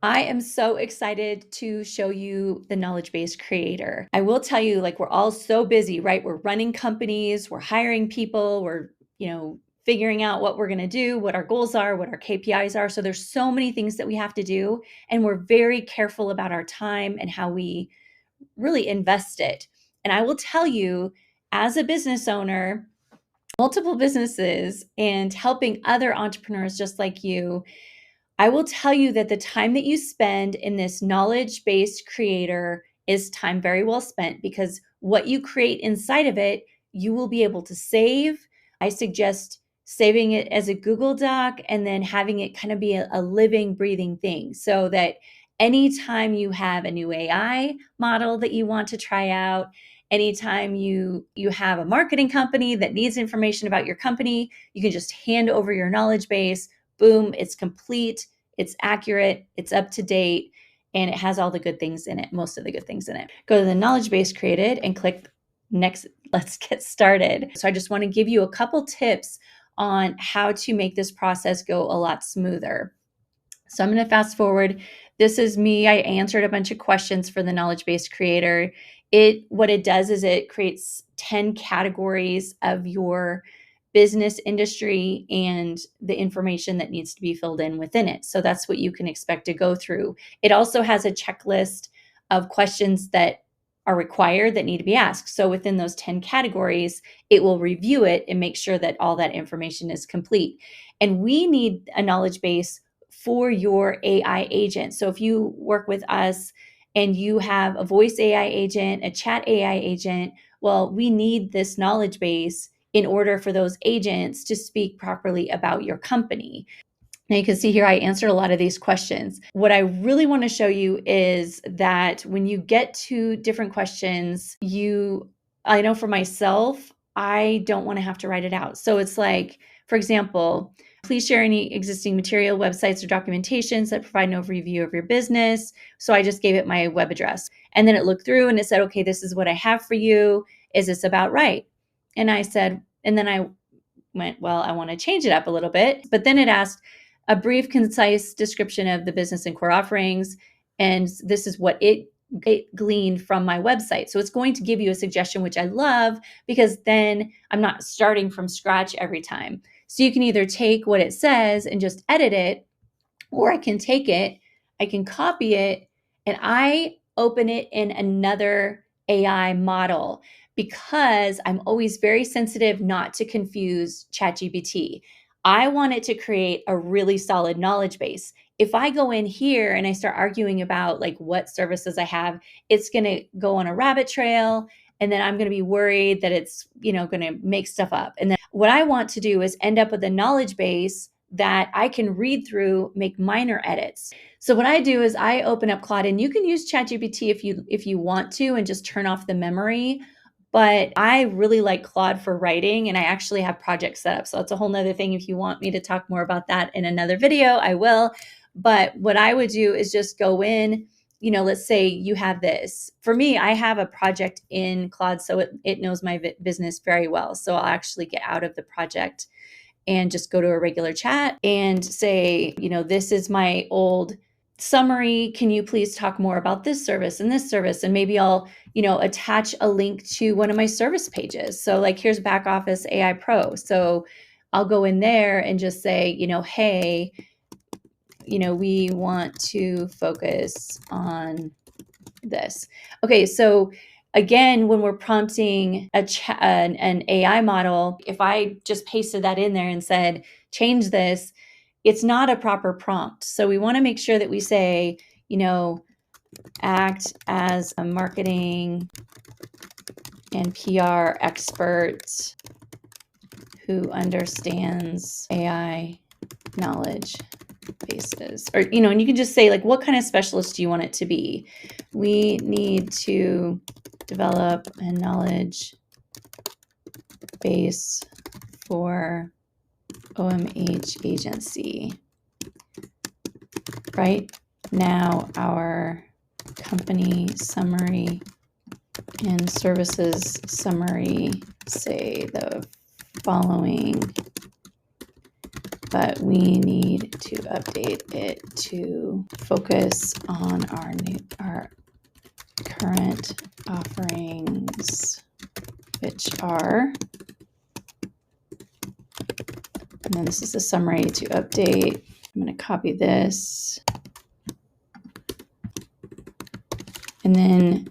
I am so excited to show you the knowledge base creator. I will tell you, like, we're all so busy, right? We're running companies, we're hiring people, we're, figuring out what we're going to do, what our goals are, what our KPIs are. So there's so many things that we have to do, and we're very careful about our time and how we really invest it. And I will tell you, as a business owner, multiple businesses and helping other entrepreneurs just like you, I will tell you that the time that you spend in this knowledge-based creator is time very well spent, because what you create inside of it, you will be able to save. I suggest saving it as a Google Doc and then having it kind of be a living, breathing thing, so that anytime you have a new AI model that you want to try out, anytime you have a marketing company that needs information about your company, you can just hand over your knowledge base. Boom, it's complete, it's accurate, it's up to date, and it has all the good things in it, most of the good things in it. Go to the knowledge base created and click next. Let's get started. So I just want to give you a couple tips on how to make this process go a lot smoother. So I'm going to fast forward. This is me. I answered a bunch of questions for the knowledge base creator. What it does is it creates 10 categories of your business industry and the information that needs to be filled in within it. So that's what you can expect to go through. It also has a checklist of questions that are required that need to be asked. So within those 10 categories, it will review it and make sure that all that information is complete. And we need a knowledge base for your AI agent. So if you work with us and you have a voice AI agent, a chat AI agent, well, we need this knowledge base in order for those agents to speak properly about your company. Now you can see here, I answered a lot of these questions. What I really want to show you is that when you get to different questions, I know for myself, I don't want to have to write it out. So it's like, for example, please share any existing material, websites, or documentations that provide an overview of your business. So I just gave it my web address. And then it looked through and it said, okay, this is what I have for you. Is this about right? And I said, and then I went, well, I want to change it up a little bit. But then it asked a brief, concise description of the business and core offerings. And this is what it gleaned from my website. So it's going to give you a suggestion, which I love, because then I'm not starting from scratch every time. So you can either take what it says and just edit it, or I can take it, I can copy it, and I open it in another AI model, because I'm always very sensitive not to confuse ChatGPT. I want it to create a really solid knowledge base. If I go in here and I start arguing about like what services I have, it's going to go on a rabbit trail, and then I'm going to be worried that it's, going to make stuff up. And then what I want to do is end up with a knowledge base that I can read through, make minor edits. So what I do is I open up Claude, and you can use ChatGPT if you want to and just turn off the memory. But I really like Claude for writing, and I actually have projects set up. So that's a whole nother thing. If you want me to talk more about that in another video, I will. But what I would do is just go in, let's say you have this. For me, I have a project in Claude, so it knows my business very well. So I'll actually get out of the project and just go to a regular chat and say, this is my old summary. Can you please talk more about this service and this service? And maybe I'll, attach a link to one of my service pages. So like, here's Back Office AI Pro. So I'll go in there and just say, hey, we want to focus on this. Okay, so again, when we're prompting an AI model, if I just pasted that in there and said, change this, it's not a proper prompt. So we want to make sure that we say, act as a marketing and PR expert who understands AI knowledge bases. Or, and you can just say, like, what kind of specialist do you want it to be? We need to develop a knowledge base for OMH agency. Right now, our company summary and services summary say the following but we need to update it to focus on our current offerings, which are, and then this is a summary to update. I'm going to copy this and then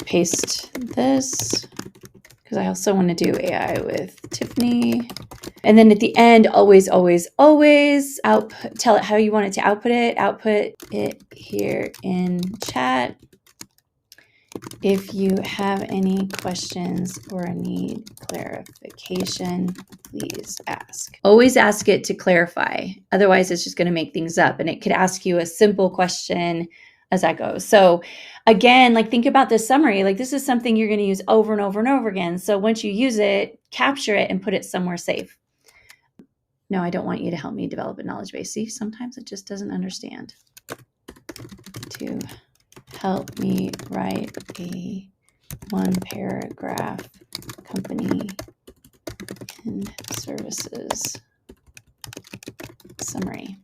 paste this because I also want to do AI with Tiffany. And then at the end, always, always, always output, tell it how you want it to output it here in chat. If you have any questions or need clarification, please ask. Always ask it to clarify. Otherwise, it's just going to make things up. And it could ask you a simple question as that goes. So again, like think about this summary. Like this is something you're going to use over and over and over again. So once you use it, capture it and put it somewhere safe. No, I don't want you to help me develop a knowledge base. See, sometimes it just doesn't understand. To help me write a 1-paragraph company and services summary.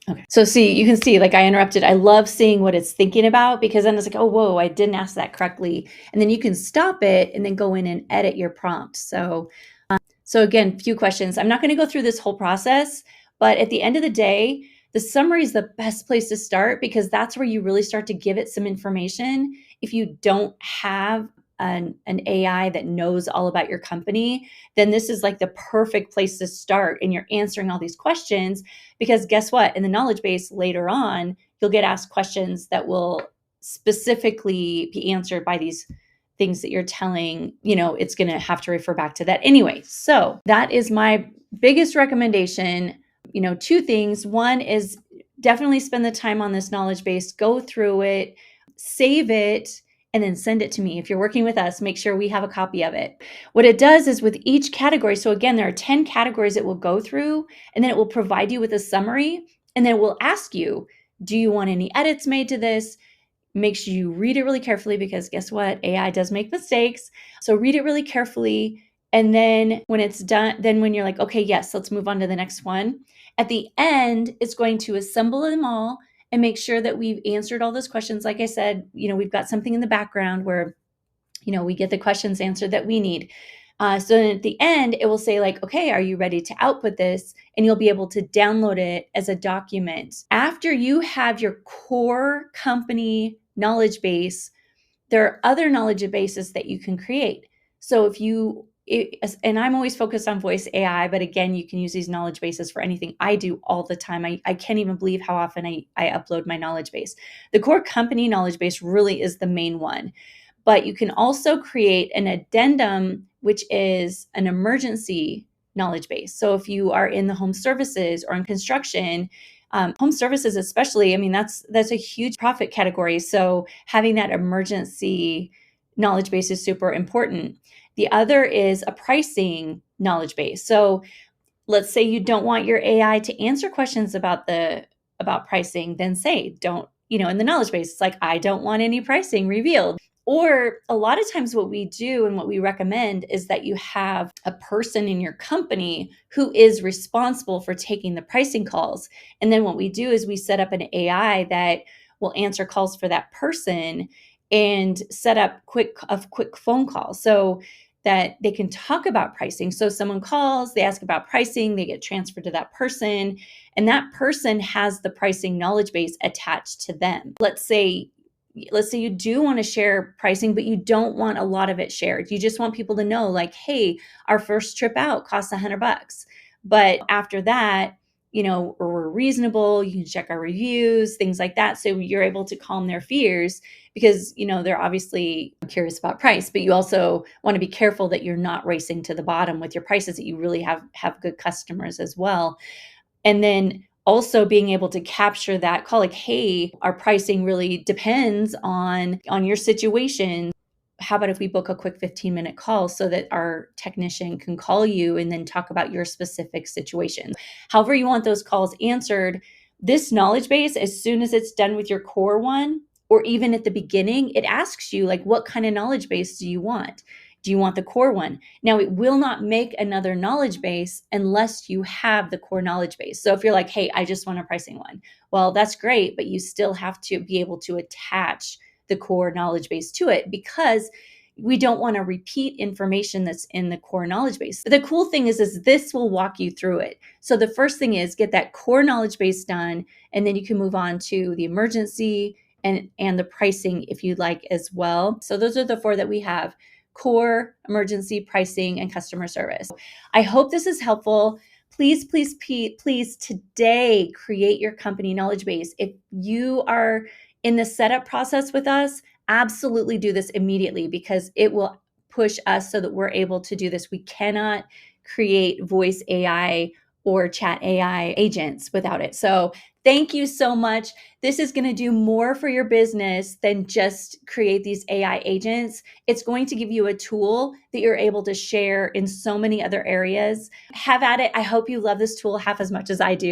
Okay. So see, you can see like I interrupted. I love seeing what it's thinking about because then it's like, oh, whoa, I didn't ask that correctly. And then you can stop it and then go in and edit your prompt. So again, few questions. I'm not going to go through this whole process, but at the end of the day, the summary is the best place to start because that's where you really start to give it some information. If you don't have an AI that knows all about your company, then this is like the perfect place to start. And you're answering all these questions because guess what? In the knowledge base later on, you'll get asked questions that will specifically be answered by these things that you're telling, it's going to have to refer back to that anyway. So that is my biggest recommendation. 2 things. One is definitely spend the time on this knowledge base, go through it, save it, and then send it to me. If you're working with us, make sure we have a copy of it. What it does is with each category, so again, there are 10 categories it will go through, and then it will provide you with a summary, and then it will ask you, do you want any edits made to this? Make sure you read it really carefully because guess what? AI does make mistakes. So read it really carefully. And then when it's done, then when you're like, okay, yes, let's move on to the next one. At the end, it's going to assemble them all and make sure that we've answered all those questions. Like I said, we've got something in the background where, we get the questions answered that we need. So then at the end, it will say like, okay, are you ready to output this? And you'll be able to download it as a document. After you have your core company knowledge base, there are other knowledge bases that you can create. So and I'm always focused on voice AI, but again, you can use these knowledge bases for anything. I do all the time. I can't even believe how often I upload my knowledge base. The core company knowledge base really is the main one. But you can also create an addendum, which is an emergency knowledge base. So if you are in the home services or in construction, home services especially, that's a huge profit category. So having that emergency knowledge base is super important. The other is a pricing knowledge base. So let's say you don't want your AI to answer questions about pricing, then say, don't, in the knowledge base, it's like, I don't want any pricing revealed. Or a lot of times what we do and what we recommend is that you have a person in your company who is responsible for taking the pricing calls. And then what we do is we set up an AI that will answer calls for that person and set up a quick phone call so that they can talk about pricing. So someone calls, they ask about pricing, they get transferred to that person, and that person has the pricing knowledge base attached to them. Let's say you do want to share pricing, but you don't want a lot of it shared. You just want people to know like, hey, our first trip out costs $100. But after that, we're reasonable. You can check our reviews, things like that. So you're able to calm their fears because, they're obviously curious about price, but you also want to be careful that you're not racing to the bottom with your prices, that you really have good customers as well. And then also being able to capture that call, like, hey, our pricing really depends on your situation. How about if we book a quick 15-minute call so that our technician can call you and then talk about your specific situation? However you want those calls answered, this knowledge base, as soon as it's done with your core one, or even at the beginning, it asks you like, what kind of knowledge base do you want? Do you want the core one? Now, it will not make another knowledge base unless you have the core knowledge base. So if you're like, hey, I just want a pricing one, well, that's great, but you still have to be able to attach the core knowledge base to it, because we don't want to repeat information that's in the core knowledge base. The cool thing is this will walk you through it. So the first thing is get that core knowledge base done, and then you can move on to the emergency and the pricing if you'd like as well. So those are the four that we have: core, emergency, pricing, and customer service. I hope this is helpful. Please, please, please today create your company knowledge base. If you are in the setup process with us, absolutely do this immediately, because it will push us so that we're able to do this. We cannot create voice AI or chat AI agents without it. So thank you so much. This is going to do more for your business than just create these AI agents. It's going to give you a tool that you're able to share in so many other areas. Have at it. I hope you love this tool half as much as I do.